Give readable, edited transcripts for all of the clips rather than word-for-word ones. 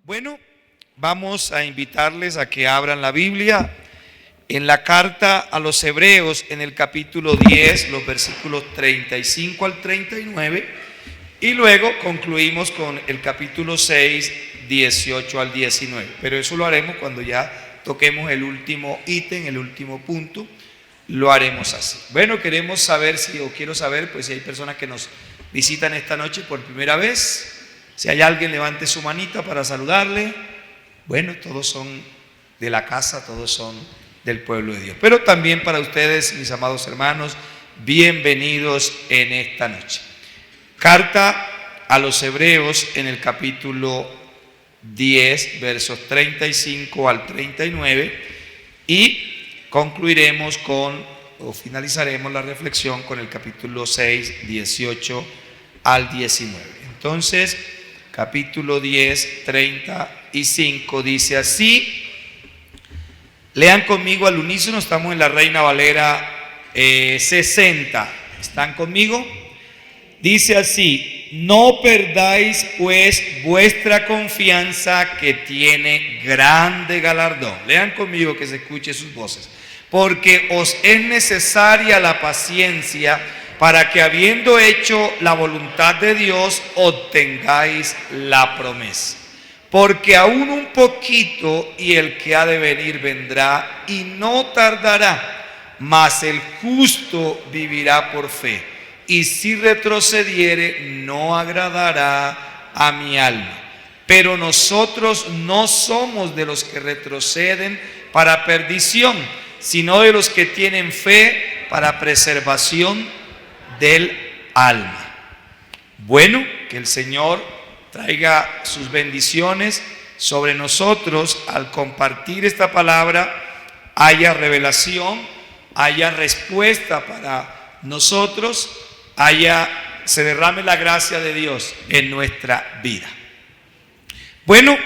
Bueno, vamos a invitarles a que abran la Biblia en la carta a los Hebreos, en el capítulo 10, los versículos 35 al 39, y luego concluimos con el capítulo 6, 18 al 19. Pero eso lo haremos cuando ya toquemos el último ítem, el último punto, lo haremos así. Bueno, quiero saber si hay personas que nos visitan esta noche por primera vez. Si hay alguien, levante su manita para saludarle. Bueno, todos son de la casa, todos son del pueblo de Dios. Pero también para ustedes, mis amados hermanos, bienvenidos en esta noche. Carta a los Hebreos en el capítulo 10, versos 35 al 39, y concluiremos finalizaremos la reflexión con el capítulo 6, 18 al 19. Entonces, capítulo 10, 35 dice así. Lean conmigo al unísono, estamos en la Reina Valera 60. ¿Están conmigo? Dice así: no perdáis pues vuestra confianza, que tiene grande galardón. Lean conmigo, que se escuche sus voces. Porque os es necesaria la paciencia, para que, habiendo hecho la voluntad de Dios, obtengáis la promesa. Porque aún un poquito, y el que ha de venir vendrá, y no tardará, mas el justo vivirá por fe. Y si retrocediere, no agradará a mi alma. Pero nosotros no somos de los que retroceden para perdición, sino de los que tienen fe para preservación del alma. Bueno, que el Señor traiga sus bendiciones sobre nosotros al compartir esta palabra, haya revelación, haya respuesta para nosotros, se derrame la gracia de Dios en nuestra vida. Bueno,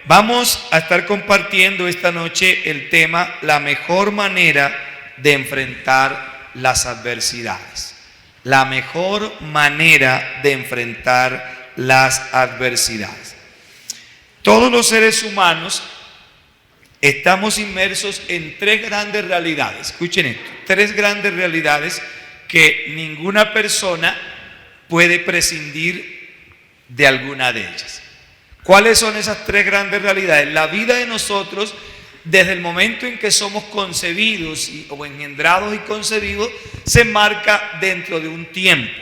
vamos a estar compartiendo esta noche el tema: la mejor manera de enfrentar las adversidades. La mejor manera de enfrentar las adversidades. Todos los seres humanos estamos inmersos en tres grandes realidades. Escuchen esto: tres grandes realidades que ninguna persona puede prescindir de alguna de ellas. ¿Cuáles son esas tres grandes realidades? La vida de nosotros, desde el momento en que somos concebidos o engendrados y concebidos, se marca dentro de un tiempo.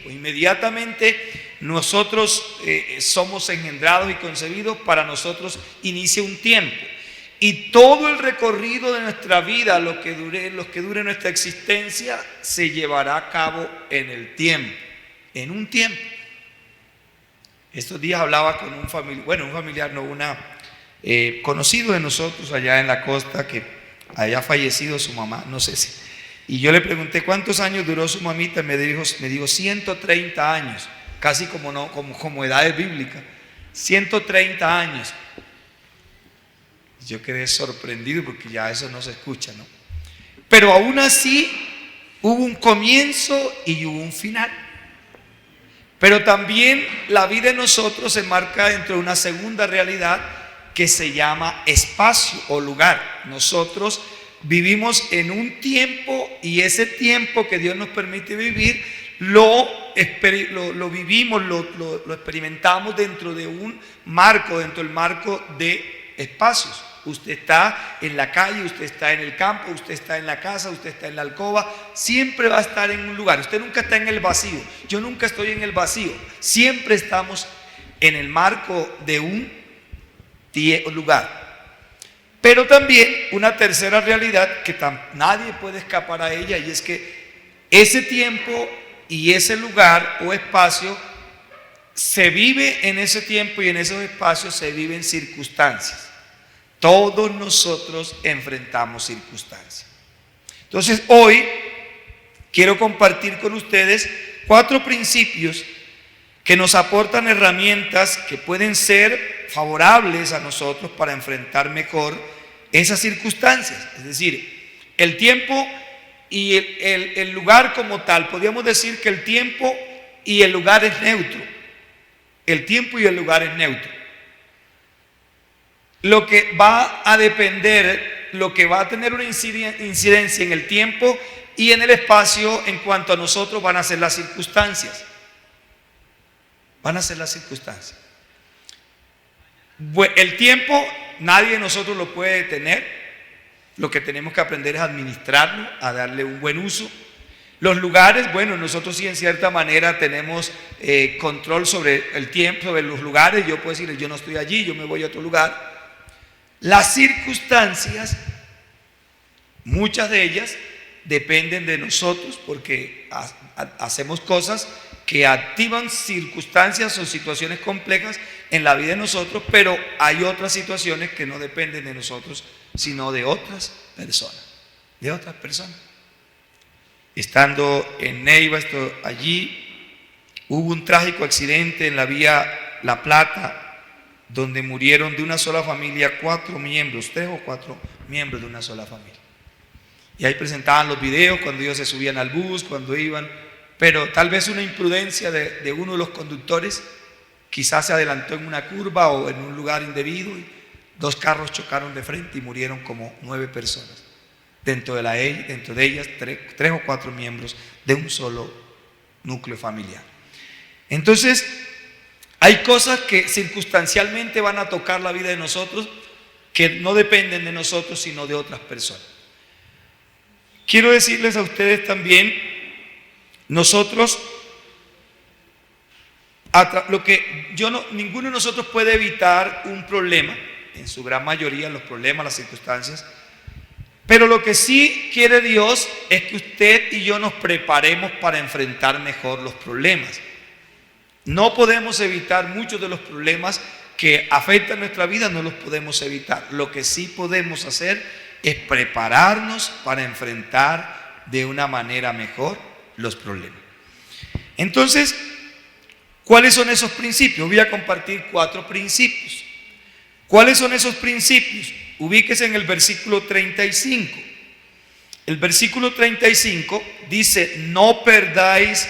Inmediatamente nosotros somos engendrados y concebidos, para nosotros inicia un tiempo. Y todo el recorrido de nuestra vida, lo que dure nuestra existencia, se llevará a cabo en el tiempo, en un tiempo. Estos días hablaba con un familiar, conocido de nosotros allá en la costa, que haya fallecido su mamá, no sé si. Y yo le pregunté cuántos años duró su mamita, me dijo 130 años, casi como edades bíblicas, 130 años. Yo quedé sorprendido porque ya eso no se escucha, ¿no? Pero aún así hubo un comienzo y hubo un final. Pero también la vida de nosotros se marca dentro de una segunda realidad que se llama espacio o lugar. Nosotros vivimos en un tiempo, y ese tiempo que Dios nos permite vivir lo vivimos, lo experimentamos dentro de un marco, dentro del marco de espacios. Usted está en la calle, usted está en el campo, usted está en la casa, usted está en la alcoba, siempre va a estar en un lugar. Usted nunca está en el vacío, yo nunca estoy en el vacío, siempre estamos en el marco de un lugar. Pero también una tercera realidad que nadie puede escapar a ella, y es que ese tiempo y ese lugar o espacio se vive en ese tiempo, y en esos espacios se viven circunstancias. Todos nosotros enfrentamos circunstancias. Entonces hoy quiero compartir con ustedes 4 principios que nos aportan herramientas que pueden ser favorables a nosotros para enfrentar mejor esas circunstancias. Es decir, el tiempo y el lugar como tal. Podríamos decir que el tiempo y el lugar es neutro. El tiempo y el lugar es neutro. lo que va a depender, lo que va a tener una incidencia en el tiempo y en el espacio en cuanto a nosotros van a ser las circunstancias. Van a ser las circunstancias. El tiempo nadie de nosotros lo puede detener. Lo que tenemos que aprender es a administrarlo, a darle un buen uso. Los lugares, bueno, nosotros sí en cierta manera tenemos control sobre el tiempo, sobre los lugares. Yo puedo decir, yo no estoy allí, yo me voy a otro lugar. Las circunstancias, muchas de ellas dependen de nosotros porque hacemos cosas que activan circunstancias o situaciones complejas en la vida de nosotros, pero hay otras situaciones que no dependen de nosotros, sino de otras personas, de otras personas. Estando en Neiva, allí hubo un trágico accidente en la vía La Plata, donde murieron de una sola familia 4 miembros, 3 o 4 miembros de una sola familia. Y ahí presentaban los videos cuando ellos se subían al bus, cuando iban, pero tal vez una imprudencia de uno de los conductores, quizás se adelantó en una curva o en un lugar indebido y 2 carros chocaron de frente y murieron como 9 personas. Dentro de ellas 3 o 4 miembros de un solo núcleo familiar. Entonces, hay cosas que circunstancialmente van a tocar la vida de nosotros que no dependen de nosotros, sino de otras personas. Quiero decirles a ustedes también, nosotros, ninguno de nosotros puede evitar un problema, en su gran mayoría los problemas, las circunstancias, pero lo que sí quiere Dios es que usted y yo nos preparemos para enfrentar mejor los problemas. No podemos evitar muchos de los problemas que afectan nuestra vida, no los podemos evitar. Lo que sí podemos hacer es prepararnos para enfrentar de una manera mejor los problemas. Entonces, ¿cuáles son esos principios? Voy a compartir 4 principios. ¿Cuáles son esos principios? Ubíquese en el versículo 35. El versículo 35 dice: no perdáis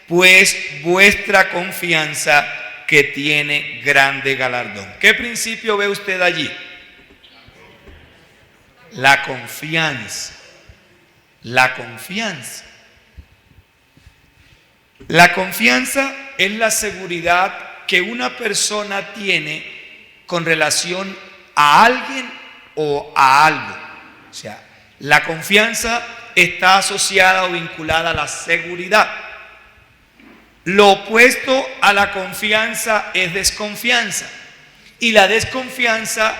pues vuestra confianza, que tiene grande galardón. ¿Qué principio ve usted allí? La confianza. La confianza. La confianza es la seguridad que una persona tiene con relación a alguien o a algo. O sea, la confianza está asociada o vinculada a la seguridad. Lo opuesto a la confianza es desconfianza. Y la desconfianza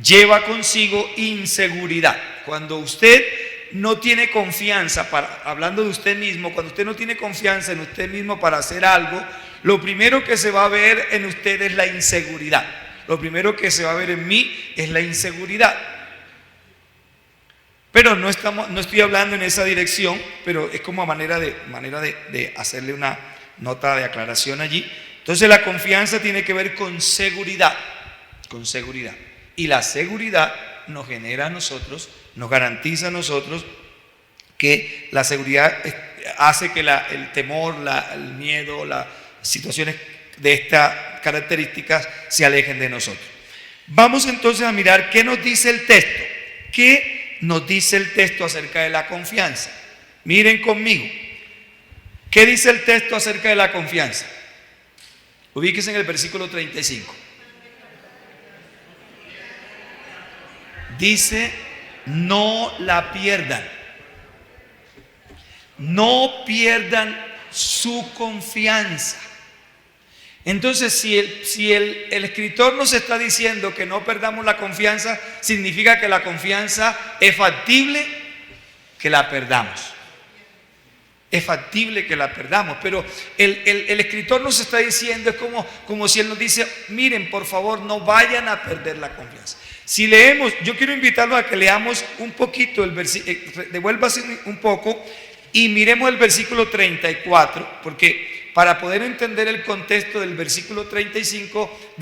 lleva consigo inseguridad. Cuando usted no tiene confianza, hablando de usted mismo, cuando usted no tiene confianza en usted mismo para hacer algo, lo primero que se va a ver en usted es la inseguridad. Lo primero que se va a ver en mí es la inseguridad. Pero no estoy hablando en esa dirección, pero es como manera de hacerle una nota de aclaración allí. Entonces la confianza tiene que ver con seguridad, y la seguridad nos genera a nosotros, nos garantiza a nosotros que la seguridad hace que el temor, el miedo, las situaciones de estas características se alejen de nosotros. Vamos entonces a mirar qué nos dice el texto. ¿Qué nos dice el texto acerca de la confianza? Miren conmigo. ¿Qué dice el texto acerca de la confianza? Ubíquese en el versículo 35. Dice: no la pierdan. No pierdan su confianza. Entonces, si el escritor nos está diciendo que no perdamos la confianza, significa que la confianza es factible que la perdamos. Es factible que la perdamos, pero el escritor nos está diciendo, es como si él nos dice: miren, por favor, no vayan a perder la confianza. Si leemos, yo quiero invitarlos a que leamos un poquito el versículo, devuélvase un poco y miremos el versículo 34, porque para poder entender el contexto del versículo 35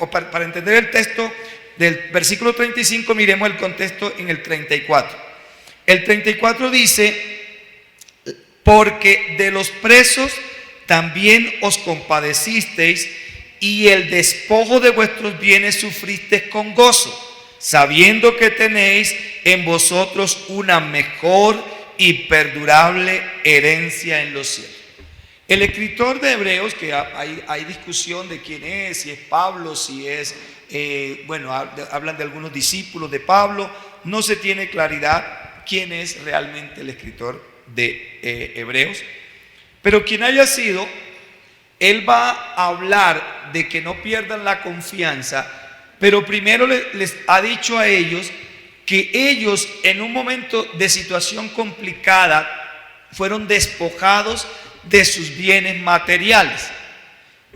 para entender el texto del versículo 35 miremos el contexto en el 34. El 34 dice: porque de los presos también os compadecisteis, y el despojo de vuestros bienes sufristeis con gozo, sabiendo que tenéis en vosotros una mejor y perdurable herencia en los cielos. El escritor de Hebreos, que hay discusión de quién es, si es Pablo, si es, hablan de algunos discípulos de Pablo, no se tiene claridad quién es realmente el escritor de Hebreos, pero quien haya sido, él va a hablar de que no pierdan la confianza, pero primero les ha dicho a ellos que ellos en un momento de situación complicada fueron despojados de sus bienes materiales.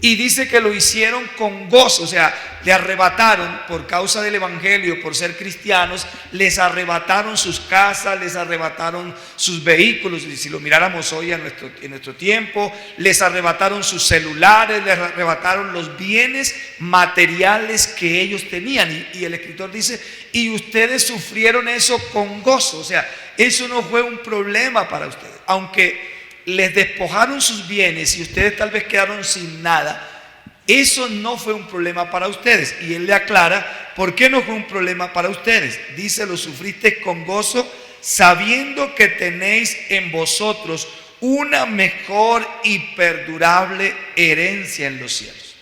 Y dice que lo hicieron con gozo, o sea, le arrebataron por causa del evangelio, por ser cristianos, les arrebataron sus casas, les arrebataron sus vehículos, y si lo miráramos hoy en nuestro tiempo, les arrebataron sus celulares, les arrebataron los bienes materiales que ellos tenían. Y el escritor dice, y ustedes sufrieron eso con gozo, o sea, eso no fue un problema para ustedes, aunque les despojaron sus bienes y ustedes tal vez quedaron sin nada. Eso no fue un problema para ustedes. Y él le aclara por qué no fue un problema para ustedes. Dice, lo sufristeis con gozo, sabiendo que tenéis en vosotros una mejor y perdurable herencia en los cielos.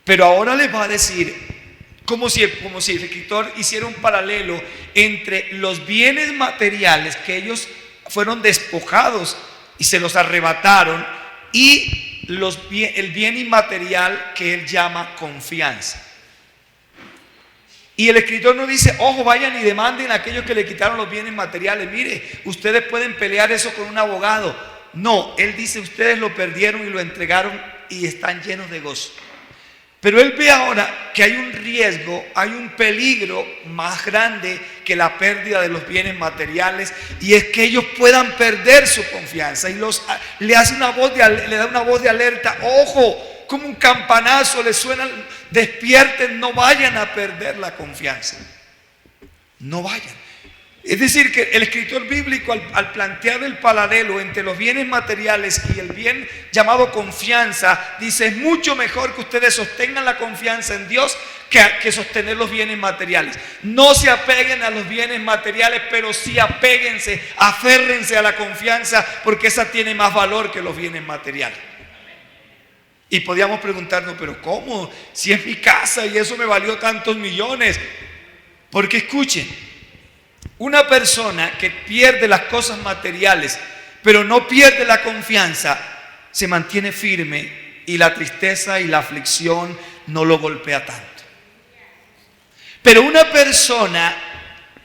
Pero ahora les va a decir, como si el escritor hiciera un paralelo entre los bienes materiales que ellos fueron despojados y se los arrebataron, y el bien inmaterial que él llama confianza. Y el escritor no dice, ojo, vayan y demanden a aquellos que le quitaron los bienes materiales. Mire, ustedes pueden pelear eso con un abogado. No, él dice, ustedes lo perdieron y lo entregaron y están llenos de gozo. Pero él ve ahora que hay un riesgo, hay un peligro más grande que la pérdida de los bienes materiales, y es que ellos puedan perder su confianza. Y le da una voz de alerta, ojo, como un campanazo le suena, despierten, no vayan a perder la confianza. No vayan. Es decir, que el escritor bíblico al plantear el paralelo entre los bienes materiales y el bien llamado confianza, dice, es mucho mejor que ustedes sostengan la confianza en Dios que sostener los bienes materiales. No se apeguen a los bienes materiales, pero sí apéguense, aférrense a la confianza, porque esa tiene más valor que los bienes materiales. Y podíamos preguntarnos, pero ¿cómo? Si es mi casa y eso me valió tantos millones. Porque escuchen, una persona que pierde las cosas materiales, pero no pierde la confianza, se mantiene firme y la tristeza y la aflicción no lo golpea tanto. Pero una persona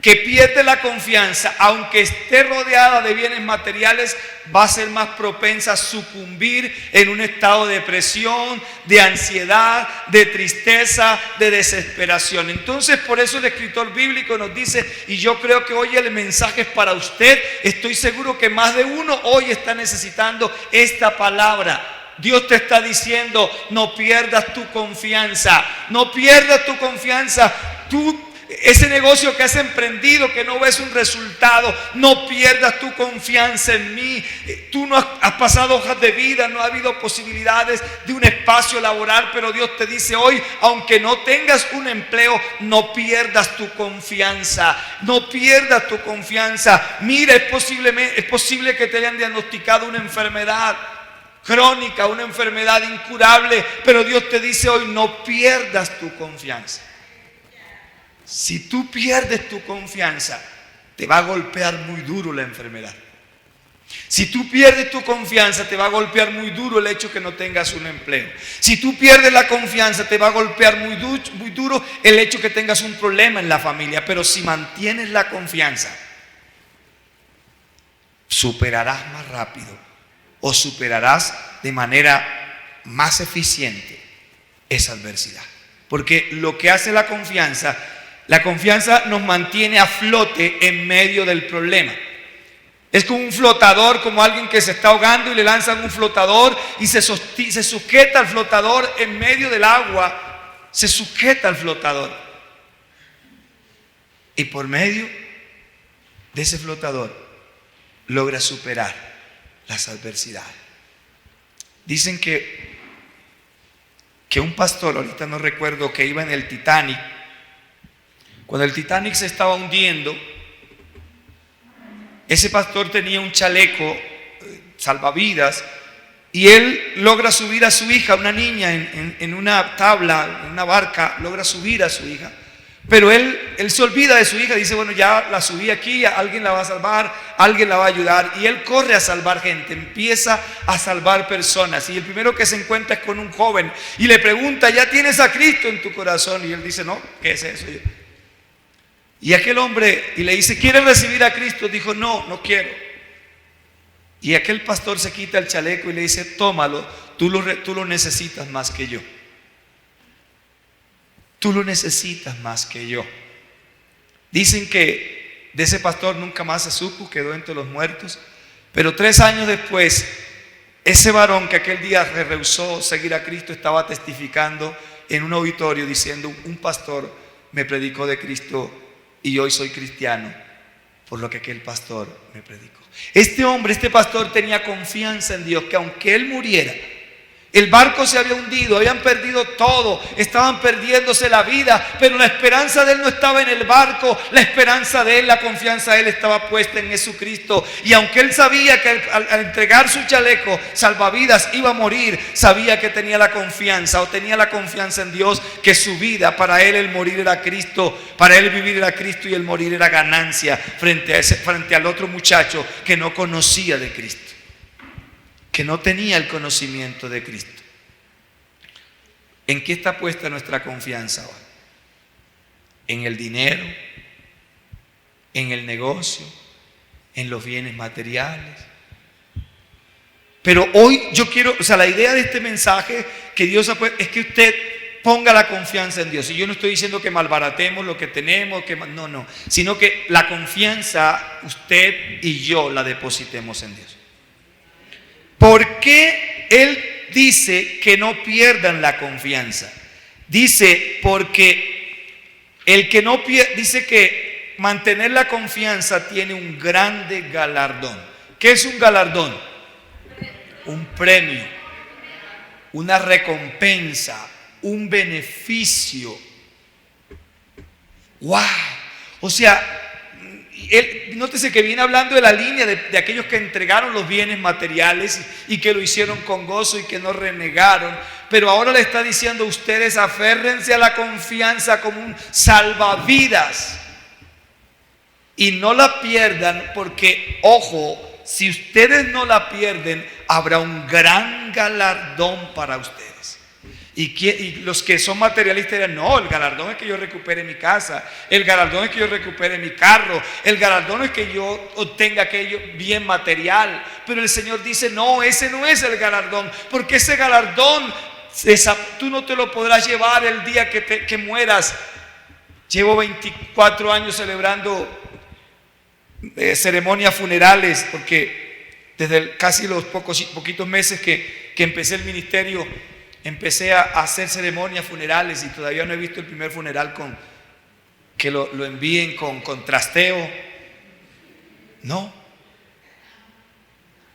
que pierde la confianza, aunque esté rodeada de bienes materiales, va a ser más propensa a sucumbir en un estado de depresión, de ansiedad, de tristeza, de desesperación. Entonces, por eso el escritor bíblico nos dice, y yo creo que hoy el mensaje es para usted, estoy seguro que más de uno hoy está necesitando esta palabra. Dios te está diciendo, no pierdas tu confianza, no pierdas tu confianza. Ese negocio que has emprendido, que no ves un resultado, no pierdas tu confianza en mí. Tú no has pasado hojas de vida, no ha habido posibilidades de un espacio laboral, pero Dios te dice hoy, aunque no tengas un empleo, no pierdas tu confianza, no pierdas tu confianza. Mira, es posible que te hayan diagnosticado una enfermedad crónica, una enfermedad incurable, pero Dios te dice hoy, no pierdas tu confianza. Si tú pierdes tu confianza, te va a golpear muy duro la enfermedad. Si tú pierdes tu confianza, te va a golpear muy duro el hecho que no tengas un empleo. Si tú pierdes la confianza, te va a golpear muy duro el hecho que tengas un problema en la familia. Pero si mantienes la confianza, superarás más rápido o superarás de manera más eficiente esa adversidad. Porque lo que hace la confianza nos mantiene a flote en medio del problema. Es como un flotador, como alguien que se está ahogando y le lanzan un flotador y se sujeta al flotador en medio del agua, se sujeta al flotador. Y por medio de ese flotador logra superar las adversidades. Dicen que que un pastor, ahorita no recuerdo, que iba en el Titanic. Cuando el Titanic se estaba hundiendo, ese pastor tenía un chaleco salvavidas y él logra subir a su hija, una niña, en una tabla, en una barca, logra subir a su hija. Pero él se olvida de su hija, dice, bueno, ya la subí aquí, alguien la va a salvar, alguien la va a ayudar. Y él corre a salvar gente, empieza a salvar personas. Y el primero que se encuentra es con un joven y le pregunta, ¿ya tienes a Cristo en tu corazón? Y él dice, no, ¿qué es eso? Y aquel hombre, y le dice, ¿quieres recibir a Cristo? Dijo, no, no quiero. Y aquel pastor se quita el chaleco y le dice, tómalo, tú lo necesitas más que yo. Tú lo necesitas más que yo. Dicen que de ese pastor nunca más se supo, quedó entre los muertos. Pero 3 años después, ese varón que aquel día rehusó seguir a Cristo estaba testificando en un auditorio diciendo, un pastor me predicó de Cristo y hoy soy cristiano por lo que aquel pastor me predicó. Este pastor tenía confianza en Dios, que aunque él muriera, el barco se había hundido, habían perdido todo, estaban perdiéndose la vida, pero la esperanza de él no estaba en el barco, la esperanza de él, la confianza de él estaba puesta en Jesucristo. Y aunque él sabía que al entregar su chaleco salvavidas iba a morir, sabía que tenía la confianza en Dios, que su vida, para él el morir era Cristo, para él vivir era Cristo y el morir era ganancia frente al otro muchacho que no conocía de Cristo, que no tenía el conocimiento de Cristo. ¿En qué está puesta nuestra confianza hoy? ¿En el dinero? ¿En el negocio? ¿En los bienes materiales? Pero hoy yo quiero, la idea de este mensaje que Dios ha puesto es que usted ponga la confianza en Dios. Y yo no estoy diciendo que malbaratemos lo que tenemos, no, sino que la confianza usted y yo la depositemos en Dios. ¿Por qué Él dice que no pierdan la confianza? Dice, porque el que no pierde, dice que mantener la confianza tiene un grande galardón. ¿Qué es un galardón? Un premio, una recompensa, un beneficio. ¡Wow! O sea, nótese que viene hablando de la línea de aquellos que entregaron los bienes materiales y que lo hicieron con gozo y que no renegaron. Pero ahora le está diciendo, ustedes aférrense a la confianza como un salvavidas y no la pierdan, porque, ojo, si ustedes no la pierden, habrá un gran galardón para ustedes. Y los que son materialistas dirán, no, el galardón es que yo recupere mi casa, el galardón es que yo recupere mi carro, el galardón es que yo obtenga aquello bien material. Pero el Señor dice, no, ese no es el galardón, porque ese galardón tú no te lo podrás llevar el día que mueras. Llevo 24 años celebrando ceremonias funerales, porque desde casi los poquitos meses que empecé el ministerio, empecé a hacer ceremonias funerales y todavía no he visto el primer funeral que lo envíen con trasteo. No.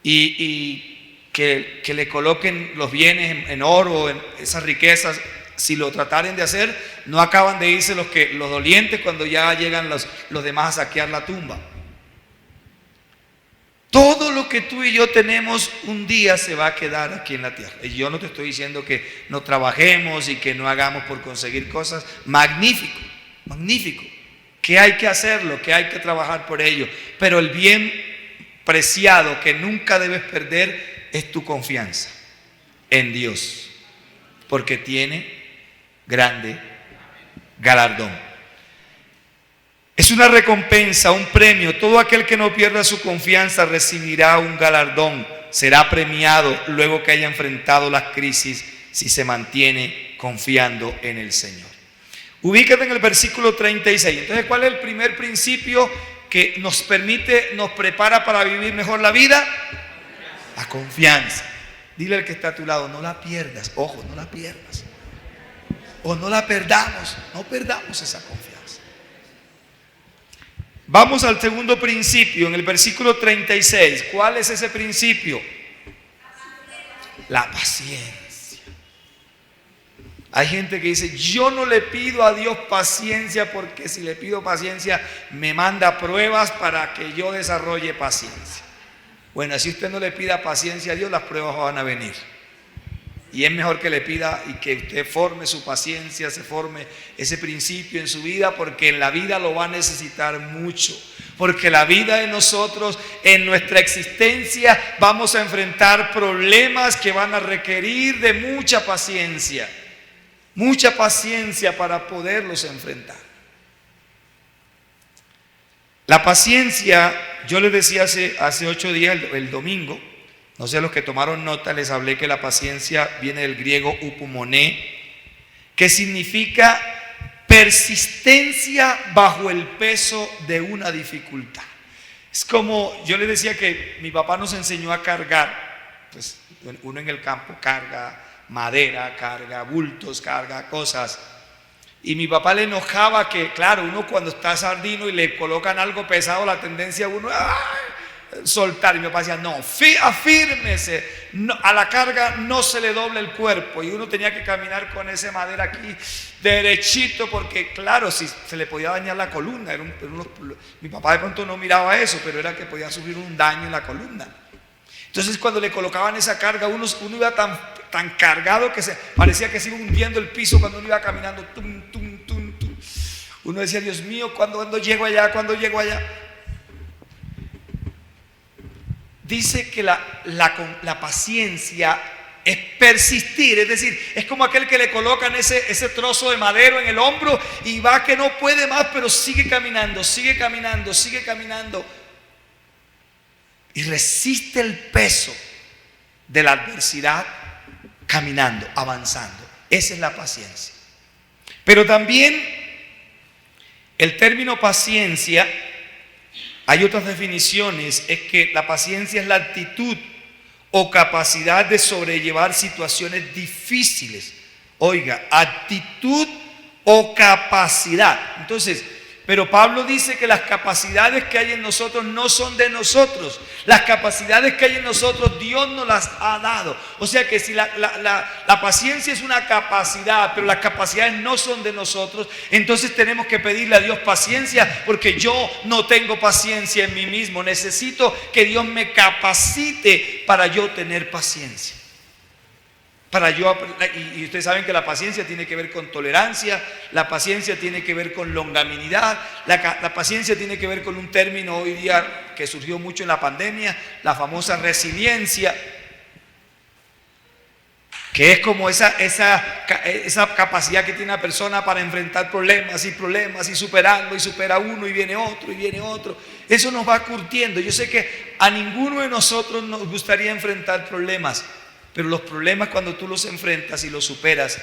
Y que le coloquen los bienes en oro, en esas riquezas. Si lo trataren de hacer, no acaban de irse los dolientes cuando ya llegan los demás a saquear la tumba. Todo lo que tú y yo tenemos un día se va a quedar aquí en la tierra. Y yo no te estoy diciendo que no trabajemos y que no hagamos por conseguir cosas. Magnífico, magnífico. Que hay que hacerlo, que hay que trabajar por ello. Pero el bien preciado que nunca debes perder es tu confianza en Dios, porque tiene grande galardón. Es una recompensa, un premio. Todo aquel que no pierda su confianza recibirá un galardón. Será premiado luego que haya enfrentado las crisis si se mantiene confiando en el Señor. Ubícate en el versículo 36. Entonces, ¿cuál es el primer principio que nos prepara para vivir mejor la vida? La confianza. Dile al que está a tu lado, no la pierdas. Ojo, no la pierdas. O no la perdamos. No perdamos esa confianza. Vamos al segundo principio, en el versículo 36. ¿Cuál es ese principio? La paciencia. Hay gente que dice, yo no le pido a Dios paciencia porque si le pido paciencia me manda pruebas para que yo desarrolle paciencia. Bueno, si usted no le pida paciencia a Dios, las pruebas van a venir. Y es mejor que le pida y que usted forme su paciencia, se forme ese principio en su vida, porque en la vida lo va a necesitar mucho. Porque la vida de nosotros, en nuestra existencia, vamos a enfrentar problemas que van a requerir de mucha paciencia para poderlos enfrentar. La paciencia, yo les decía hace 8 días, el domingo, no sé, a los que tomaron nota, les hablé que la paciencia viene del griego upumoné, que significa persistencia bajo el peso de una dificultad. Es como, yo les decía que mi papá nos enseñó a cargar, pues uno en el campo carga madera, carga bultos, carga cosas. Y mi papá le enojaba que, claro, uno cuando está sardino y le colocan algo pesado, la tendencia a uno soltar. Y mi papá decía, no, afírmese, no, a la carga no se le doble el cuerpo. Y uno tenía que caminar con esa madera aquí derechito, porque claro, si se le podía dañar la columna. Mi papá de pronto no miraba eso, pero era que podía sufrir un daño en la columna. Entonces cuando le colocaban esa carga, uno iba tan cargado que parecía que se iba hundiendo el piso cuando uno iba caminando. Tum, tum, tum, tum. Uno decía, Dios mío, ¿cuándo llego allá? ¿Cuándo llego allá? Dice que la paciencia es persistir, es decir, es como aquel que le colocan ese trozo de madera en el hombro y va que no puede más, pero sigue caminando, sigue caminando, sigue caminando. Y resiste el peso de la adversidad caminando, avanzando. Esa es la paciencia. Pero también el término paciencia, hay otras definiciones, es que la paciencia es la actitud o capacidad de sobrellevar situaciones difíciles. Oiga, actitud o capacidad. Entonces, pero Pablo dice que las capacidades que hay en nosotros no son de nosotros. Las capacidades que hay en nosotros Dios nos las ha dado. O sea que si la paciencia es una capacidad, pero las capacidades no son de nosotros, entonces tenemos que pedirle a Dios paciencia, porque yo no tengo paciencia en mí mismo. Necesito que Dios me capacite para yo tener paciencia. Y ustedes saben que la paciencia tiene que ver con tolerancia, la paciencia tiene que ver con longanimidad, la paciencia tiene que ver con un término hoy día que surgió mucho en la pandemia, la famosa resiliencia, que es como esa capacidad que tiene una persona para enfrentar problemas y superarlo, y supera uno y viene otro y viene otro. Eso nos va curtiendo. Yo sé que a ninguno de nosotros nos gustaría enfrentar problemas, pero los problemas, cuando tú los enfrentas y los superas,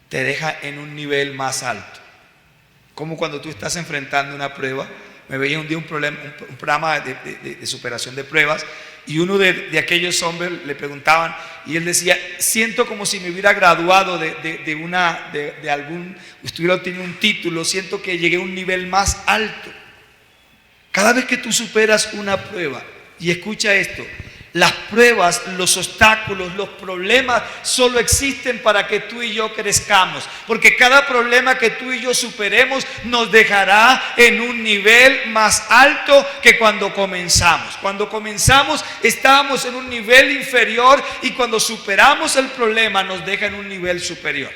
te deja en un nivel más alto. Como cuando tú estás enfrentando una prueba. Me veía un día un programa de superación de pruebas, y uno de aquellos hombres le preguntaban, y él decía, siento como si me hubiera graduado de algún, estuviera teniendo un título, siento que llegué a un nivel más alto. Cada vez que tú superas una prueba, y escucha esto, las pruebas, los obstáculos, los problemas solo existen para que tú y yo crezcamos, porque cada problema que tú y yo superemos nos dejará en un nivel más alto que cuando comenzamos. Cuando comenzamos estábamos en un nivel inferior, y cuando superamos el problema nos deja en un nivel superior.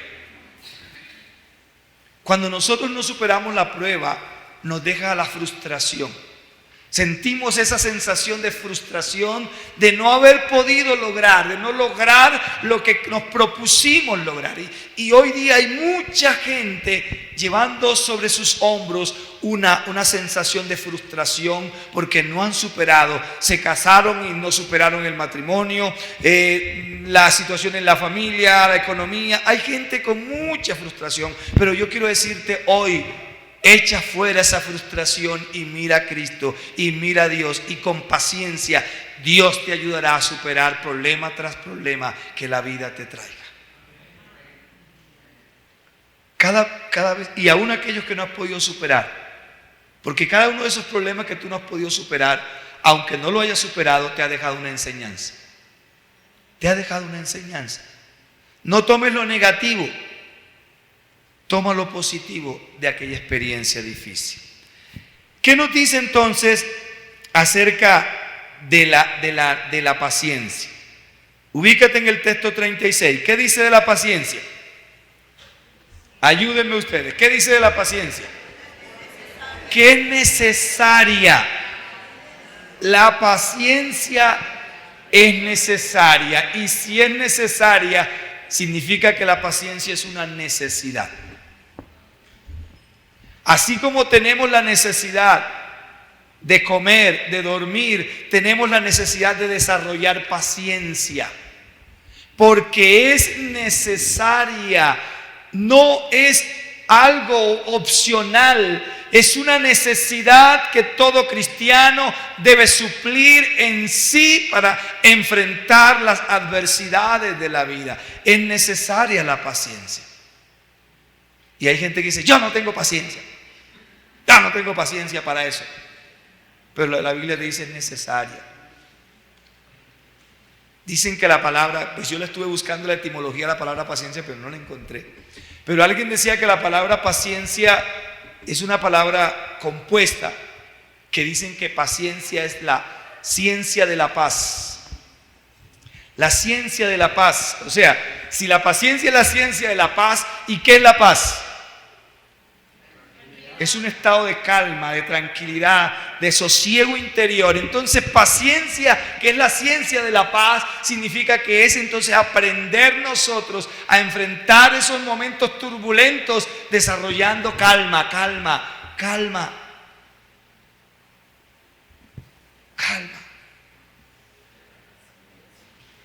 Cuando nosotros no superamos la prueba, nos deja la frustración. Sentimos esa sensación de frustración, de no haber podido lograr, de no lograr lo que nos propusimos lograr. Y hoy día hay mucha gente llevando sobre sus hombros una sensación de frustración porque no han superado. Se casaron y no superaron el matrimonio, la situación en la familia, la economía. Hay gente con mucha frustración, pero yo quiero decirte hoy, echa fuera esa frustración y mira a Cristo y mira a Dios, y con paciencia Dios te ayudará a superar problema tras problema que la vida te traiga. Cada vez, y aún aquellos que no has podido superar, porque cada uno de esos problemas que tú no has podido superar, aunque no lo hayas superado, te ha dejado una enseñanza. Te ha dejado una enseñanza. No tomes lo negativo, toma lo positivo de aquella experiencia difícil. ¿Qué nos dice entonces acerca de la paciencia? Ubícate en el texto 36. ¿Qué dice de la paciencia? Ayúdenme ustedes. ¿Qué dice de la paciencia? Que es necesaria. La paciencia es necesaria. Y si es necesaria, significa que la paciencia es una necesidad. Así como tenemos la necesidad de comer, de dormir, tenemos la necesidad de desarrollar paciencia. Porque es necesaria, no es algo opcional, es una necesidad que todo cristiano debe suplir en sí para enfrentar las adversidades de la vida. Es necesaria la paciencia. Y hay gente que dice, yo no tengo paciencia. Ya no tengo paciencia para eso. Pero la Biblia dice es necesaria. Dicen que la palabra, pues yo le estuve buscando la etimología de la palabra paciencia, pero no la encontré. Pero alguien decía que la palabra paciencia es una palabra compuesta, que dicen que paciencia es la ciencia de la paz. La ciencia de la paz. O sea, si la paciencia es la ciencia de la paz, ¿y qué es la paz? Es un estado de calma, de tranquilidad, de sosiego interior. Entonces, paciencia, que es la ciencia de la paz, significa que es entonces aprender nosotros a enfrentar esos momentos turbulentos desarrollando calma.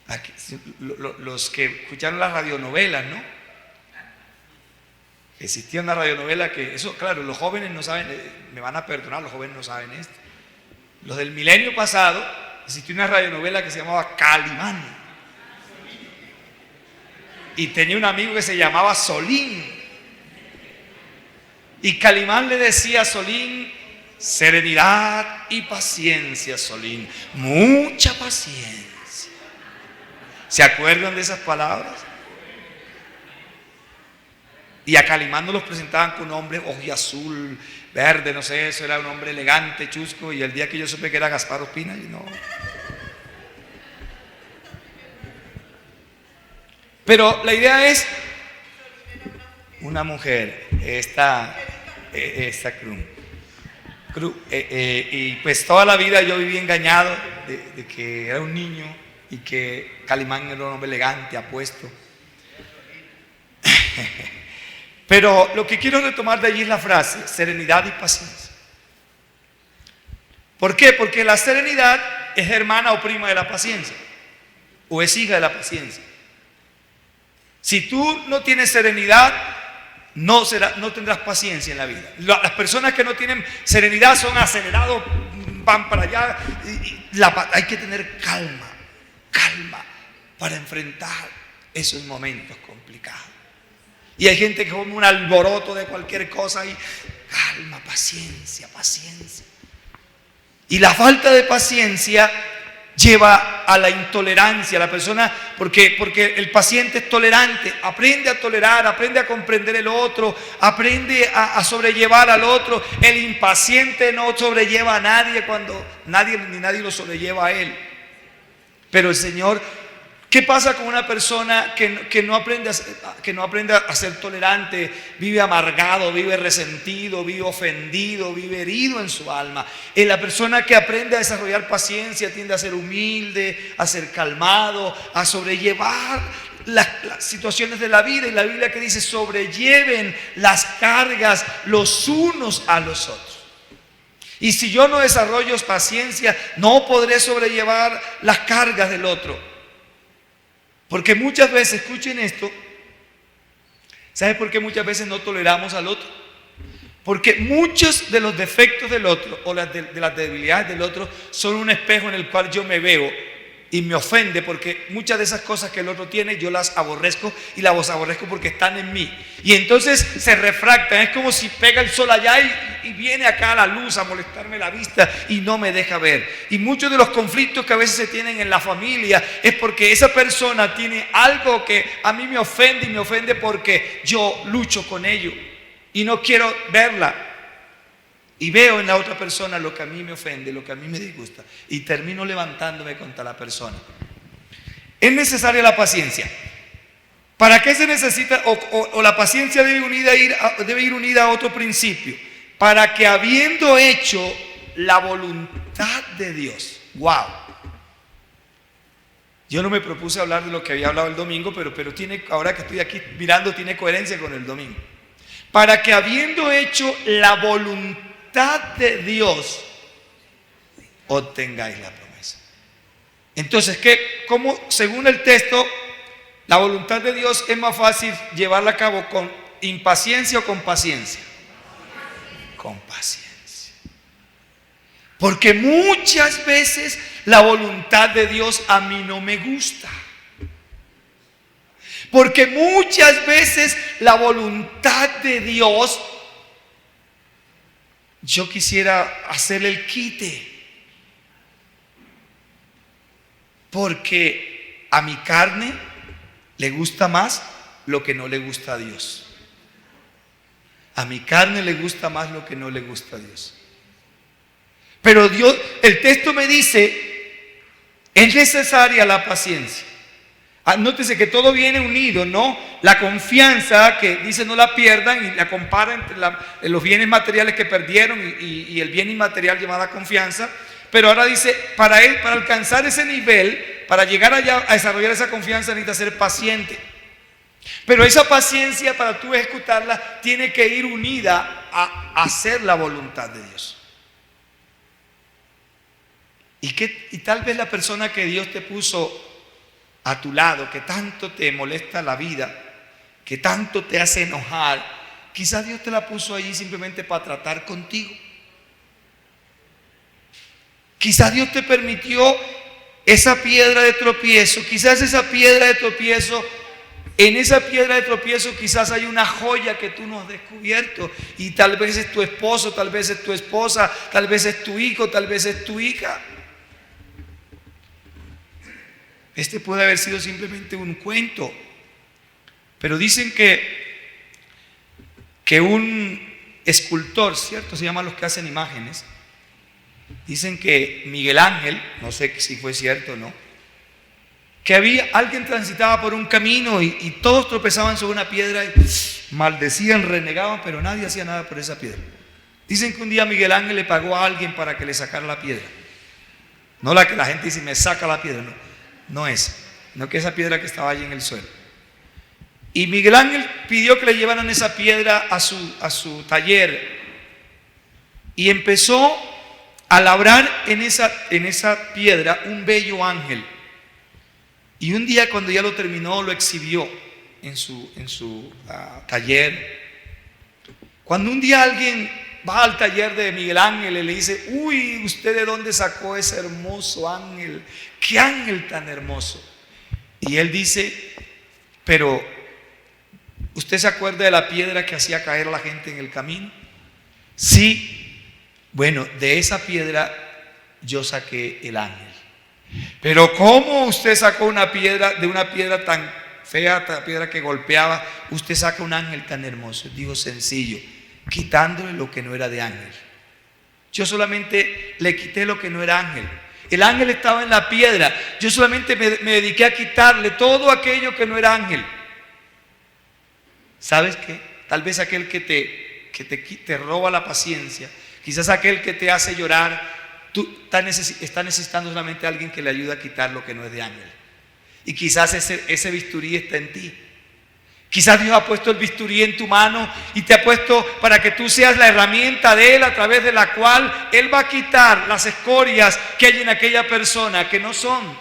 Aquí, los que escucharon las radionovelas, ¿no? Existía una radionovela que, eso claro, los jóvenes no saben, me van a perdonar, los jóvenes no saben esto. Los del milenio pasado, existió una radionovela que se llamaba Calimán. Y tenía un amigo que se llamaba Solín. Y Calimán le decía a Solín, serenidad y paciencia, Solín, mucha paciencia. ¿Se acuerdan de esas palabras? Y a Calimán nos los presentaban con un hombre ojiazul, verde, no sé, eso era un hombre elegante, chusco, y el día que yo supe que era Gaspar Ospina, y no. Pero la idea es una mujer, esta Cruz, y pues toda la vida yo viví engañado de que era un niño y que Calimán era un hombre elegante, apuesto. Pero lo que quiero retomar de allí es la frase, serenidad y paciencia. ¿Por qué? Porque la serenidad es hermana o prima de la paciencia, o es hija de la paciencia. Si tú no tienes serenidad, no tendrás paciencia en la vida. Las personas que no tienen serenidad son acelerados, van para allá. Hay que tener calma para enfrentar esos momentos complicados. Y hay gente que come un alboroto de cualquier cosa y calma, paciencia. Y la falta de paciencia lleva a la intolerancia. La persona, porque el paciente es tolerante, aprende a tolerar, aprende a comprender el otro, aprende a sobrellevar al otro. El impaciente no sobrelleva a nadie cuando nadie lo sobrelleva a él. Pero el Señor, ¿qué pasa con una persona que no aprende a ser tolerante? Vive amargado, vive resentido, vive ofendido, vive herido en su alma. La persona que aprende a desarrollar paciencia tiende a ser humilde, a ser calmado, a sobrellevar las situaciones de la vida. Y la Biblia que dice, sobrelleven las cargas los unos a los otros. Y si yo no desarrollo paciencia, no podré sobrellevar las cargas del otro. Porque muchas veces, escuchen esto, ¿sabe por qué muchas veces no toleramos al otro? Porque muchos de los defectos del otro o de las debilidades del otro son un espejo en el cual yo me veo y me ofende porque muchas de esas cosas que el otro tiene yo las aborrezco y las aborrezco porque están en mí. Y entonces se refractan, es como si pega el sol allá y viene acá la luz a molestarme la vista y no me deja ver. Y muchos de los conflictos que a veces se tienen en la familia es porque esa persona tiene algo que a mí me ofende y me ofende porque yo lucho con ello y no quiero verla. Y veo en la otra persona lo que a mí me ofende, lo que a mí me disgusta. Y termino levantándome contra la persona. Es necesaria la paciencia. ¿Para qué se necesita? O la paciencia debe ir unida a otro principio. Para que habiendo hecho la voluntad de Dios. ¡Wow! Yo no me propuse hablar de lo que había hablado el domingo, pero tiene, ahora que estoy aquí mirando, tiene coherencia con el domingo. Para que habiendo hecho la voluntad de Dios, obtengáis la promesa. Entonces, ¿cómo, según el texto, la voluntad de Dios es más fácil llevarla a cabo con impaciencia o con paciencia? Con paciencia. Porque muchas veces la voluntad de Dios a mí no me gusta. Porque muchas veces la voluntad de Dios yo quisiera hacerle el quite, porque a mi carne le gusta más lo que no le gusta a Dios. A mi carne le gusta más lo que no le gusta a Dios. Pero Dios, el texto me dice, es necesaria la paciencia. Nótese que todo viene unido, ¿no? La confianza que dice no la pierdan y la compara entre los bienes materiales que perdieron y el bien inmaterial llamada confianza. Pero ahora dice, para alcanzar ese nivel, para llegar allá a desarrollar esa confianza necesita ser paciente. Pero esa paciencia para tú ejecutarla tiene que ir unida a hacer la voluntad de Dios. Y tal vez la persona que Dios te puso a tu lado, que tanto te molesta la vida, que tanto te hace enojar, quizás Dios te la puso ahí simplemente para tratar contigo. Quizás Dios te permitió esa piedra de tropiezo, quizás esa piedra de tropiezo, en esa piedra de tropiezo quizás hay una joya que tú no has descubierto y tal vez es tu esposo, tal vez es tu esposa, tal vez es tu hijo, tal vez es tu hija. Este puede haber sido simplemente un cuento, pero dicen que un escultor, ¿cierto? Se llaman los que hacen imágenes. Dicen que Miguel Ángel, no sé si fue cierto o no, que alguien transitaba por un camino y todos tropezaban sobre una piedra y maldecían, renegaban, pero nadie hacía nada por esa piedra. Dicen que un día Miguel Ángel le pagó a alguien para que le sacara la piedra. No la que la gente dice, me saca la piedra, no esa, no que esa piedra que estaba allí en el suelo. Y Miguel Ángel pidió que le llevaran esa piedra a su taller y empezó a labrar en esa piedra un bello ángel. Y un día cuando ya lo terminó, lo exhibió en su taller. Cuando un día alguien va al taller de Miguel Ángel y le dice, uy, ¿usted de dónde sacó ese hermoso ángel? ¿Qué ángel tan hermoso? Y él dice, pero ¿usted se acuerda de la piedra que hacía caer a la gente en el camino? Sí, bueno, de esa piedra yo saqué el ángel. Pero ¿cómo usted sacó una piedra tan fea, esta piedra que golpeaba, usted saca un ángel tan hermoso? Digo, sencillo, quitándole lo que no era de ángel. Yo solamente le quité lo que no era ángel. El ángel estaba en la piedra. Yo solamente me dediqué a quitarle todo aquello que no era ángel. ¿Sabes qué? Tal vez aquel que te roba la paciencia, quizás aquel que te hace llorar, tú estás necesitando solamente a alguien que le ayude a quitar lo que no es de ángel. Y quizás ese bisturí está en ti. Quizás Dios ha puesto el bisturí en tu mano y te ha puesto para que tú seas la herramienta de Él a través de la cual Él va a quitar las escorias que hay en aquella persona que no son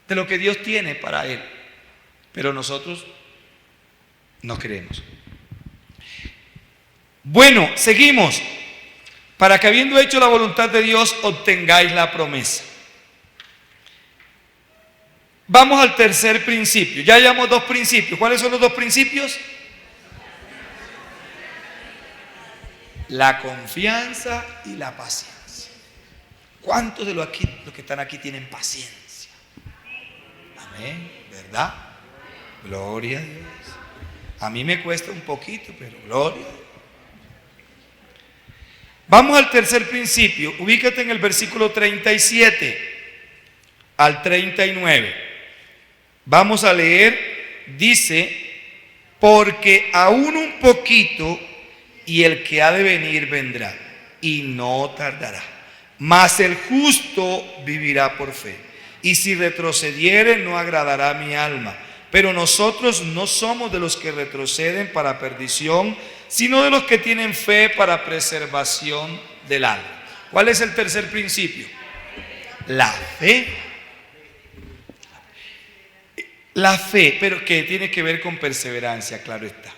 de lo que Dios tiene para Él. Pero nosotros no queremos. Bueno, seguimos. Para que habiendo hecho la voluntad de Dios obtengáis la promesa. Vamos al tercer principio. Ya llevamos dos principios. ¿Cuáles son los dos principios? La confianza y la paciencia. ¿Cuántos de los que están aquí tienen paciencia? Amén, ¿verdad? Gloria a Dios. A mí me cuesta un poquito, pero gloria a Dios. Vamos al tercer principio. Ubícate en el versículo 37 al 39. Vamos a leer, dice, porque aún un poquito y el que ha de venir vendrá y no tardará. Mas el justo vivirá por fe. Y si retrocediere no agradará a mi alma. Pero nosotros no somos de los que retroceden para perdición, sino de los que tienen fe para preservación del alma. ¿Cuál es el tercer principio? La fe. La fe, pero que tiene que ver con perseverancia, claro está.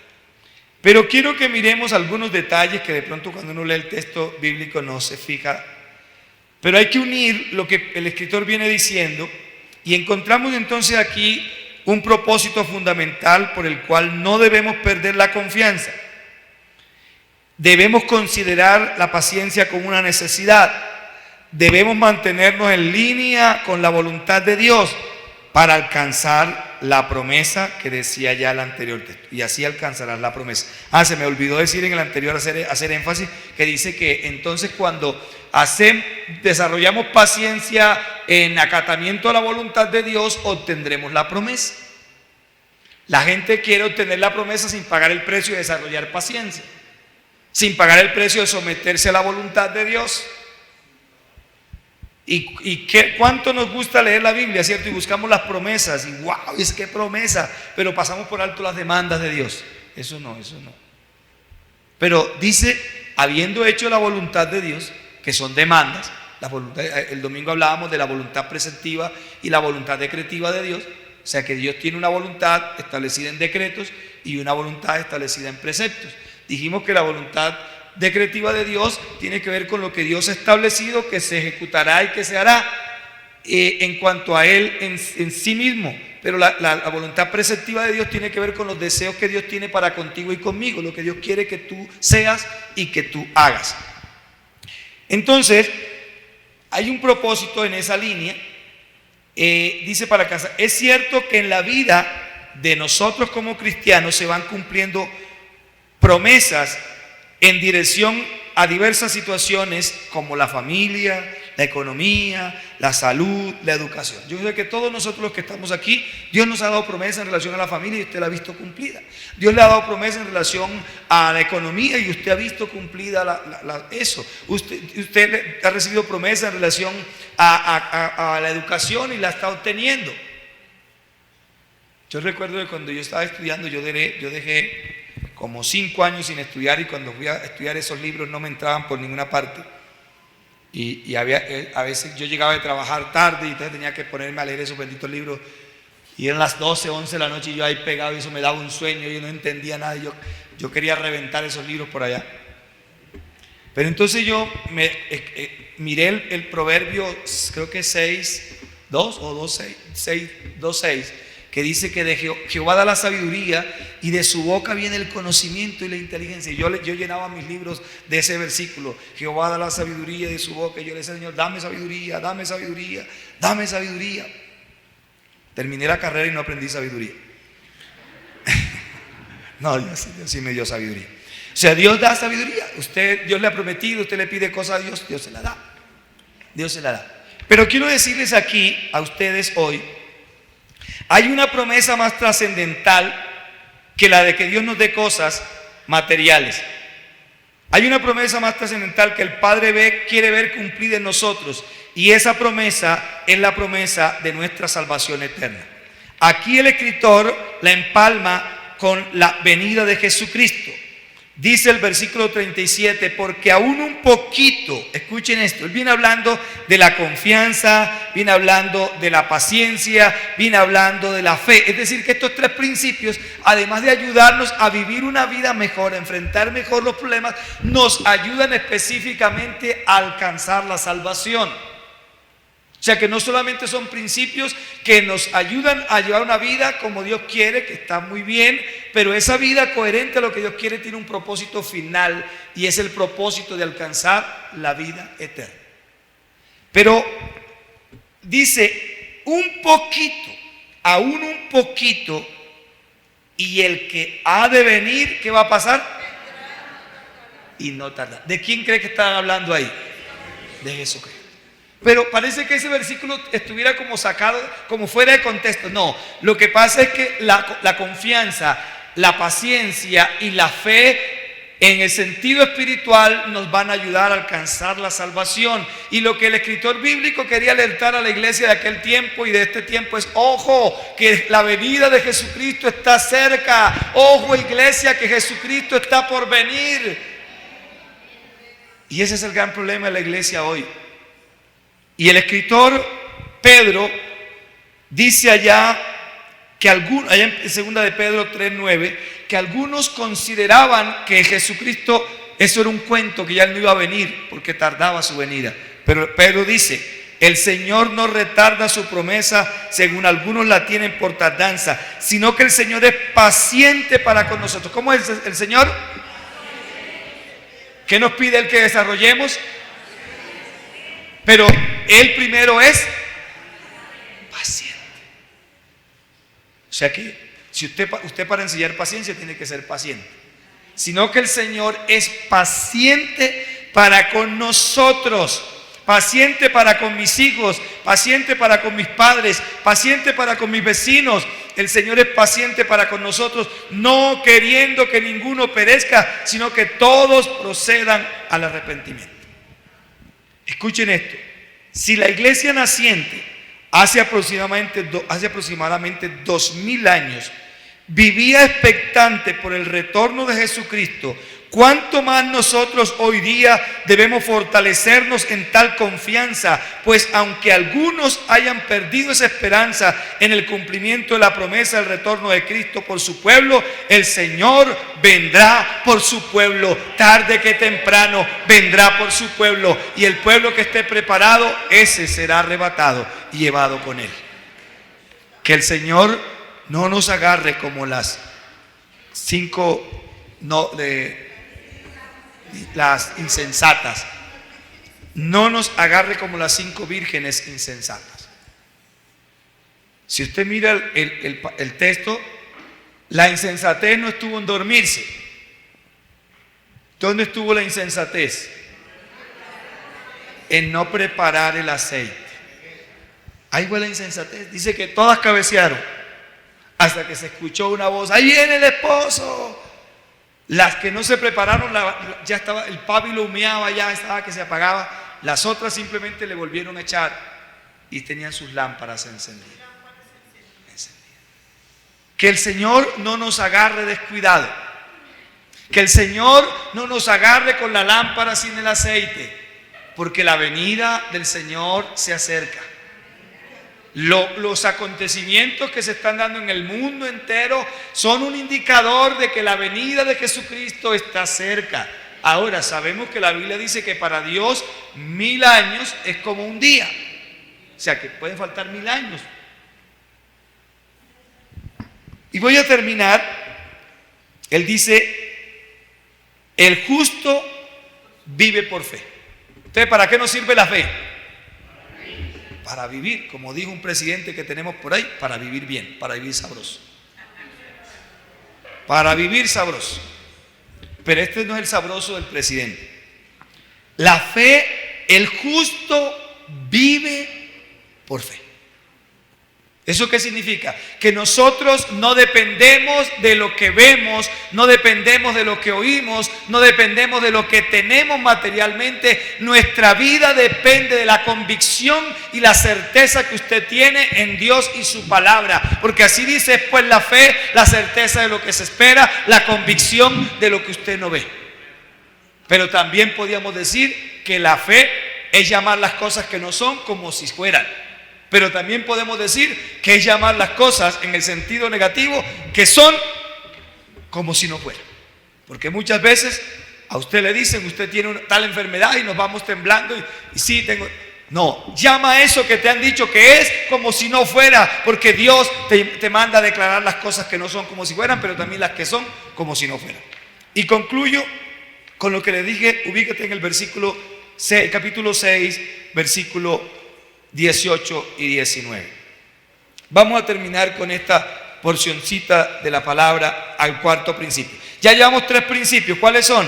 Pero quiero que miremos algunos detalles que de pronto cuando uno lee el texto bíblico no se fija. Pero hay que unir lo que el escritor viene diciendo y encontramos entonces aquí un propósito fundamental por el cual no debemos perder la confianza. Debemos considerar la paciencia como una necesidad. Debemos mantenernos en línea con la voluntad de Dios para alcanzar la promesa que decía ya el anterior texto. Y así alcanzarás la promesa. Se me olvidó decir en el anterior, hacer énfasis, que dice que entonces cuando desarrollamos paciencia en acatamiento a la voluntad de Dios, obtendremos la promesa. La gente quiere obtener la promesa sin pagar el precio de desarrollar paciencia, sin pagar el precio de someterse a la voluntad de Dios. ¿Cuánto nos gusta leer la Biblia, cierto? Y buscamos las promesas y wow, es que promesa, pero pasamos por alto las demandas de Dios. Eso no. Pero dice, habiendo hecho la voluntad de Dios, que son demandas, el domingo hablábamos de la voluntad preceptiva y la voluntad decretiva de Dios, o sea que Dios tiene una voluntad establecida en decretos y una voluntad establecida en preceptos. Dijimos que la voluntad decretiva de Dios tiene que ver con lo que Dios ha establecido, que se ejecutará y que se hará en cuanto a Él en sí mismo. Pero la voluntad preceptiva de Dios tiene que ver con los deseos que Dios tiene para contigo y conmigo, lo que Dios quiere que tú seas y que tú hagas. Entonces, hay un propósito en esa línea. Dice para alcanzar. Es cierto que en la vida de nosotros como cristianos se van cumpliendo promesas en dirección a diversas situaciones como la familia, la economía, la salud, la educación. Yo sé que todos nosotros los que estamos aquí, Dios nos ha dado promesa en relación a la familia y usted la ha visto cumplida. Dios le ha dado promesa en relación a la economía y usted ha visto cumplida eso. Usted ha recibido promesa en relación a la educación y la está obteniendo. Yo recuerdo que cuando yo estaba estudiando, yo dejé como 5 años sin estudiar y cuando fui a estudiar esos libros no me entraban por ninguna parte. Y a veces yo llegaba de trabajar tarde y entonces tenía que ponerme a leer esos benditos libros y eran las 12, 11 de la noche y yo ahí pegado y eso me daba un sueño y yo no entendía nada. Yo quería reventar esos libros por allá. Pero entonces yo miré el proverbio, creo que 6, 2 o 2.6, que dice que de Jehová da la sabiduría y de su boca viene el conocimiento y la inteligencia. Y yo llenaba mis libros de ese versículo. Jehová da la sabiduría y de su boca. Y yo le decía, Señor, dame sabiduría, dame sabiduría, dame sabiduría. Terminé la carrera y no aprendí sabiduría. No, Dios sí me dio sabiduría. O sea, Dios da sabiduría. Dios le ha prometido, usted le pide cosas a Dios, Dios se la da. Dios se la da. Pero quiero decirles aquí a ustedes hoy, hay una promesa más trascendental que la de que Dios nos dé cosas materiales. Hay una promesa más trascendental que el Padre quiere ver cumplida en nosotros. Y esa promesa es la promesa de nuestra salvación eterna. Aquí el escritor la empalma con la venida de Jesucristo. Dice el versículo 37, porque aún un poquito, escuchen esto, él viene hablando de la confianza, viene hablando de la paciencia, viene hablando de la fe. Es decir, que estos 3 principios, además de ayudarnos a vivir una vida mejor, a enfrentar mejor los problemas, nos ayudan específicamente a alcanzar la salvación. O sea que no solamente son principios que nos ayudan a llevar una vida como Dios quiere, que está muy bien, pero esa vida coherente a lo que Dios quiere tiene un propósito final, y es el propósito de alcanzar la vida eterna. Pero dice un poquito, aún un poquito, y el que ha de venir, ¿qué va a pasar? Y no tarda. ¿De quién cree que están hablando ahí? De Jesucristo. Pero parece que ese versículo estuviera como sacado, como fuera de contexto. No, lo que pasa es que la confianza, la paciencia y la fe en el sentido espiritual nos van a ayudar a alcanzar la salvación. Y lo que el escritor bíblico quería alertar a la iglesia de aquel tiempo y de este tiempo es: ojo, que la venida de Jesucristo está cerca. Ojo, iglesia, que Jesucristo está por venir. Y ese es el gran problema de la iglesia hoy. Y el escritor Pedro dice allá que allá en 2 de Pedro 3:9, que algunos consideraban que Jesucristo, eso era un cuento, que ya él no iba a venir porque tardaba su venida. Pero Pedro dice: el Señor no retarda su promesa, según algunos la tienen por tardanza, sino que el Señor es paciente para con nosotros. ¿Cómo es el Señor? ¿Qué nos pide Él que desarrollemos? Pero Él primero es paciente. O sea que si usted para enseñar paciencia tiene que ser paciente. Sino que el Señor es paciente para con nosotros. Paciente para con mis hijos, paciente para con mis padres, paciente para con mis vecinos. El Señor es paciente para con nosotros, no queriendo que ninguno perezca, sino que todos procedan al arrepentimiento. Escuchen esto: si la iglesia naciente hace aproximadamente 2000 años vivía expectante por el retorno de Jesucristo, ¿cuánto más nosotros hoy día debemos fortalecernos en tal confianza? Pues aunque algunos hayan perdido esa esperanza en el cumplimiento de la promesa del retorno de Cristo por su pueblo, el Señor vendrá por su pueblo. Tarde que temprano vendrá por su pueblo, y el pueblo que esté preparado, ese será arrebatado y llevado con él. Que el Señor no nos agarre como las insensatas. No nos agarre como las 5 vírgenes insensatas. Si usted mira el texto, la insensatez no estuvo en dormirse. ¿Dónde estuvo la insensatez? En no preparar el aceite. Ahí fue la insensatez. Dice que todas cabecearon hasta que se escuchó una voz: ¡ahí viene el esposo! Las que no se prepararon, ya estaba, el pábilo humeaba, ya estaba que se apagaba. Las otras simplemente le volvieron a echar y tenían sus lámparas encendidas. Que el Señor no nos agarre descuidado. Que el Señor no nos agarre con la lámpara sin el aceite, porque la venida del Señor se acerca. Los acontecimientos que se están dando en el mundo entero son un indicador de que la venida de Jesucristo está cerca. Ahora, sabemos que la Biblia dice que para Dios 1000 años es como un día. O sea que pueden faltar 1000 años. Y voy a terminar. Él dice: el justo vive por fe. Entonces, ¿para qué nos sirve la fe? Para vivir, como dijo un presidente que tenemos por ahí, para vivir bien, para vivir sabroso. Para vivir sabroso. Pero este no es el sabroso del presidente. La fe, el justo vive por fe. ¿Eso qué significa? Que nosotros no dependemos de lo que vemos, no dependemos de lo que oímos, no dependemos de lo que tenemos materialmente. Nuestra vida depende de la convicción y la certeza que usted tiene en Dios y su palabra. Porque así dice, pues, la fe, la certeza de lo que se espera, la convicción de lo que usted no ve. Pero también podríamos decir que la fe es llamar las cosas que no son como si fueran. Pero también podemos decir que es llamar las cosas en el sentido negativo, que son como si no fueran. Porque muchas veces a usted le dicen: usted tiene tal enfermedad, y nos vamos temblando y sí, tengo. No, llama a eso que te han dicho que es como si no fuera, porque Dios te manda a declarar las cosas que no son como si fueran, pero también las que son como si no fueran. Y concluyo con lo que le dije. Ubícate en el versículo 6, capítulo 6, versículo 18 y 19. Vamos a terminar con esta porcioncita de la palabra al cuarto principio. Ya llevamos 3 principios. ¿Cuáles son?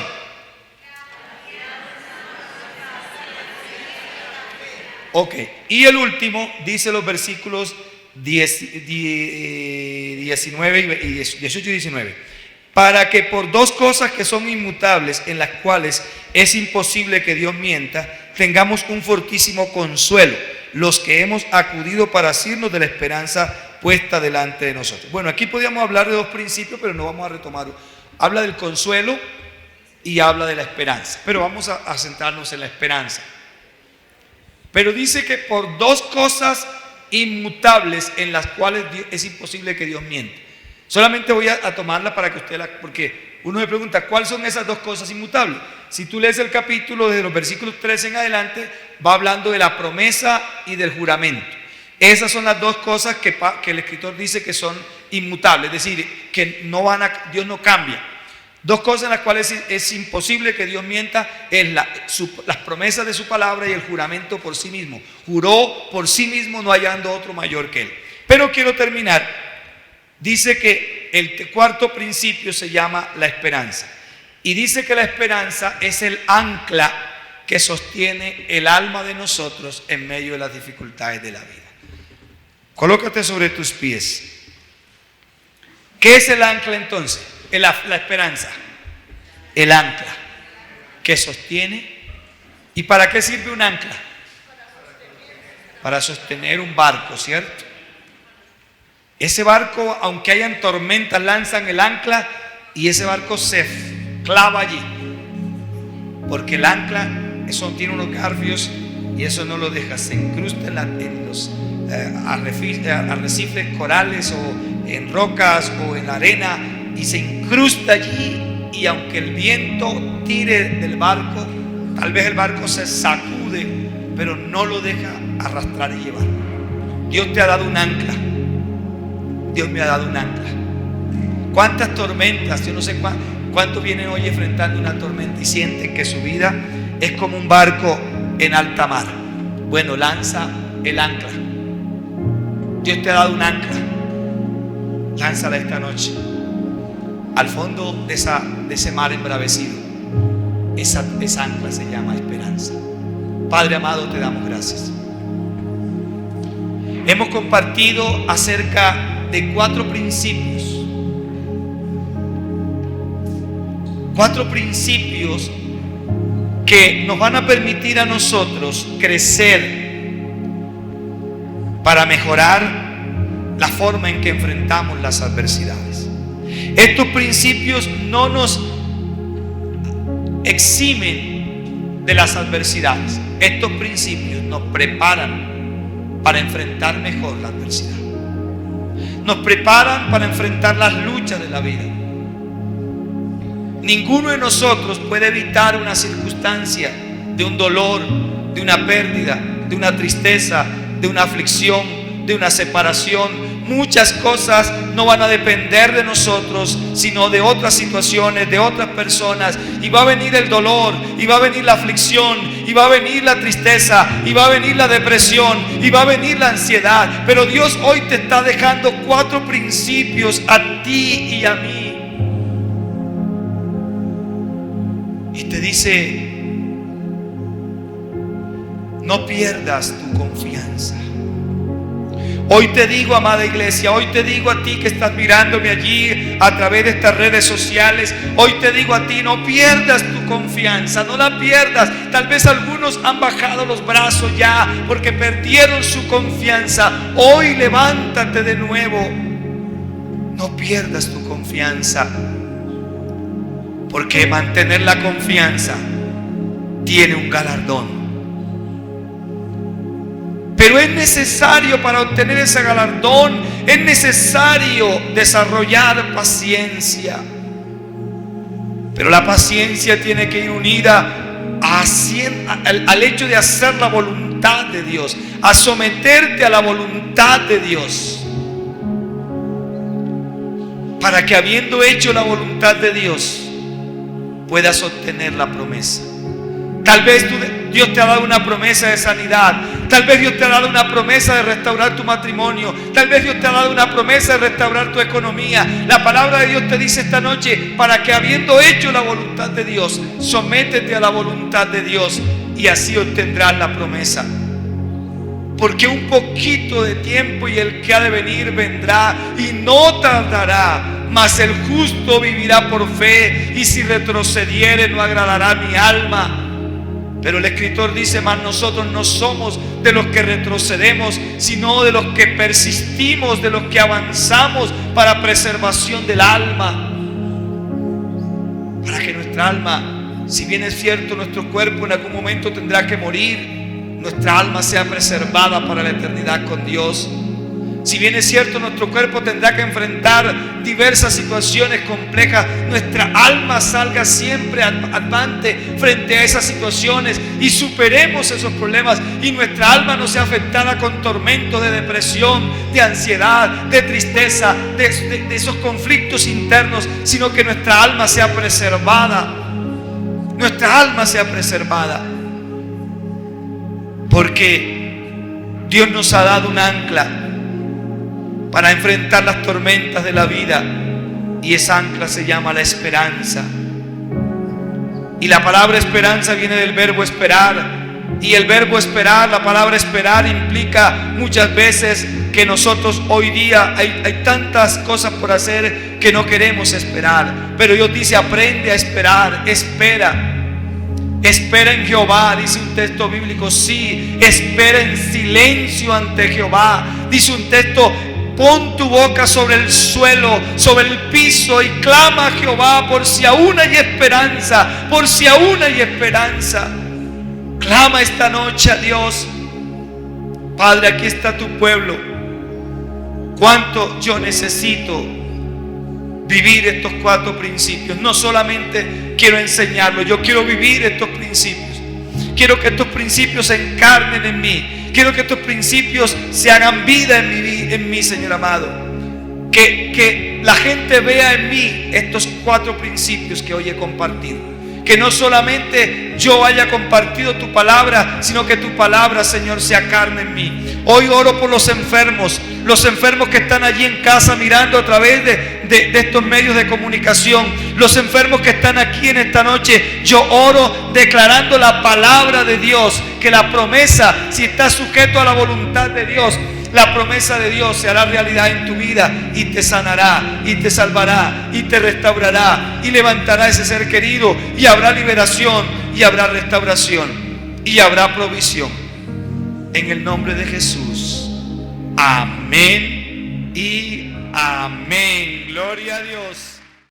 Ok, y el último dice los versículos 19 y 18 y 19. Para que por 2 cosas que son inmutables, en las cuales es imposible que Dios mienta, tengamos un fortísimo consuelo, los que hemos acudido para asirnos de la esperanza puesta delante de nosotros. Bueno, aquí podríamos hablar de 2 principios, pero no vamos a retomar. Habla del consuelo y habla de la esperanza, pero vamos a centrarnos en la esperanza. Pero dice que por 2 cosas inmutables en las cuales es imposible que Dios miente. Solamente voy a tomarla para que usted porque uno me pregunta, ¿cuáles son esas 2 cosas inmutables? Si tú lees el capítulo desde los versículos 13 en adelante, va hablando de la promesa y del juramento. Esas son las 2 cosas que el escritor dice que son inmutables, es decir, que Dios no cambia. 2 cosas en las cuales es imposible que Dios mienta es las promesas de su palabra y el juramento por sí mismo. Juró por sí mismo, no hallando otro mayor que él. Pero quiero terminar. Dice que el cuarto principio se llama la esperanza. Y dice que la esperanza es el ancla que sostiene el alma de nosotros en medio de las dificultades de la vida. Colócate sobre tus pies. ¿Qué es el ancla entonces? La esperanza, el ancla que sostiene. ¿Y para qué sirve un ancla? Para sostener un barco, ¿cierto? Ese barco, aunque hayan tormentas, lanzan el ancla y ese barco se clava allí, porque el ancla, eso tiene unos garfios y eso no lo deja, se incrusta en los arrecifes corales o en rocas o en la arena, y se incrusta allí, y aunque el viento tire del barco, tal vez el barco se sacude, pero no lo deja arrastrar y llevar. Dios te ha dado un ancla. Dios me ha dado un ancla. ¿Cuántas tormentas? Yo no sé cuántos vienen hoy enfrentando una tormenta y sienten que su vida es como un barco en alta mar. Bueno, lanza el ancla. Dios te ha dado un ancla. Lánzala esta noche al fondo de ese mar embravecido. Esa ancla se llama esperanza. Padre amado, te damos gracias. Hemos compartido acerca de 4 principios. 4 principios que nos van a permitir a nosotros crecer para mejorar la forma en que enfrentamos las adversidades. Estos principios no nos eximen de las adversidades. Estos principios nos preparan para enfrentar mejor la adversidad. Nos preparan para enfrentar las luchas de la vida. Ninguno de nosotros puede evitar una circunstancia de un dolor, de una pérdida, de una tristeza, de una aflicción, de una separación. Muchas cosas no van a depender de nosotros, sino de otras situaciones, de otras personas. Y va a venir el dolor, y va a venir la aflicción, y va a venir la tristeza, y va a venir la depresión, y va a venir la ansiedad. Pero Dios hoy te está dejando 4 principios a ti y a mí. Y te dice: no pierdas tu confianza. Hoy te digo, amada iglesia, hoy te digo a ti que estás mirándome allí a través de estas redes sociales, hoy te digo a ti, no pierdas tu confianza, no la pierdas. Tal vez algunos han bajado los brazos ya porque perdieron su confianza. Hoy levántate de nuevo. No pierdas tu confianza, porque mantener la confianza tiene un galardón. Pero es necesario, para obtener ese galardón, es necesario desarrollar paciencia. Pero la paciencia tiene que ir unida al hecho de hacer la voluntad voluntad de Dios, a someterte a la voluntad de Dios, para que habiendo hecho la voluntad de Dios puedas obtener la promesa. Tal vez Dios te ha dado una promesa de sanidad. Tal vez Dios te ha dado una promesa de restaurar tu matrimonio. Tal vez Dios te ha dado una promesa de restaurar tu economía. La palabra de Dios te dice esta noche, para que habiendo hecho la voluntad de Dios, sométete a la voluntad de Dios y así obtendrás la promesa. Porque un poquito de tiempo y el que ha de venir vendrá y no tardará. Mas el justo vivirá por fe, y si retrocediere no agradará a mi alma. Pero el escritor dice, mas nosotros no somos de los que retrocedemos, sino de los que persistimos, de los que avanzamos para preservación del alma. Para que nuestra alma, si bien es cierto nuestro cuerpo en algún momento tendrá que morir, nuestra alma sea preservada para la eternidad con Dios. Si bien es cierto nuestro cuerpo tendrá que enfrentar diversas situaciones complejas, nuestra alma salga siempre avante frente a esas situaciones y superemos esos problemas, y nuestra alma no sea afectada con tormentos de depresión, de ansiedad, de tristeza, de esos conflictos internos, sino que nuestra alma sea preservada. Nuestra alma sea preservada, porque Dios nos ha dado un ancla para enfrentar las tormentas de la vida, y esa ancla se llama la esperanza. Y la palabra esperanza viene del verbo esperar, y el verbo esperar, la palabra esperar, implica muchas veces que nosotros hoy día hay tantas cosas por hacer que no queremos esperar, pero Dios dice, aprende a esperar, espera. Espera en Jehová, dice un texto bíblico. Sí, espera en silencio ante Jehová. Dice un texto, pon tu boca sobre el suelo, sobre el piso, y clama a Jehová por si aún hay esperanza, por si aún hay esperanza. Clama esta noche a Dios. Padre, aquí está tu pueblo. Cuánto yo necesito vivir estos 4 principios. No solamente quiero enseñarlos, yo quiero vivir estos principios. Quiero que estos principios se encarnen en mí. Quiero que estos principios se hagan vida en mí, Señor amado. Que la gente vea en mí estos 4 principios que hoy he compartido. Que no solamente yo haya compartido tu palabra, sino que tu palabra, Señor, sea carne en mí. Hoy oro por los enfermos que están allí en casa mirando a través de estos medios de comunicación, los enfermos que están aquí en esta noche. Yo oro declarando la palabra de Dios, que la promesa, si estás sujeto a la voluntad de Dios, la promesa de Dios se hará realidad en tu vida y te sanará y te salvará y te restaurará y levantará ese ser querido, y habrá liberación y habrá restauración y habrá provisión. En el nombre de Jesús. Amén y amén. Gloria a Dios.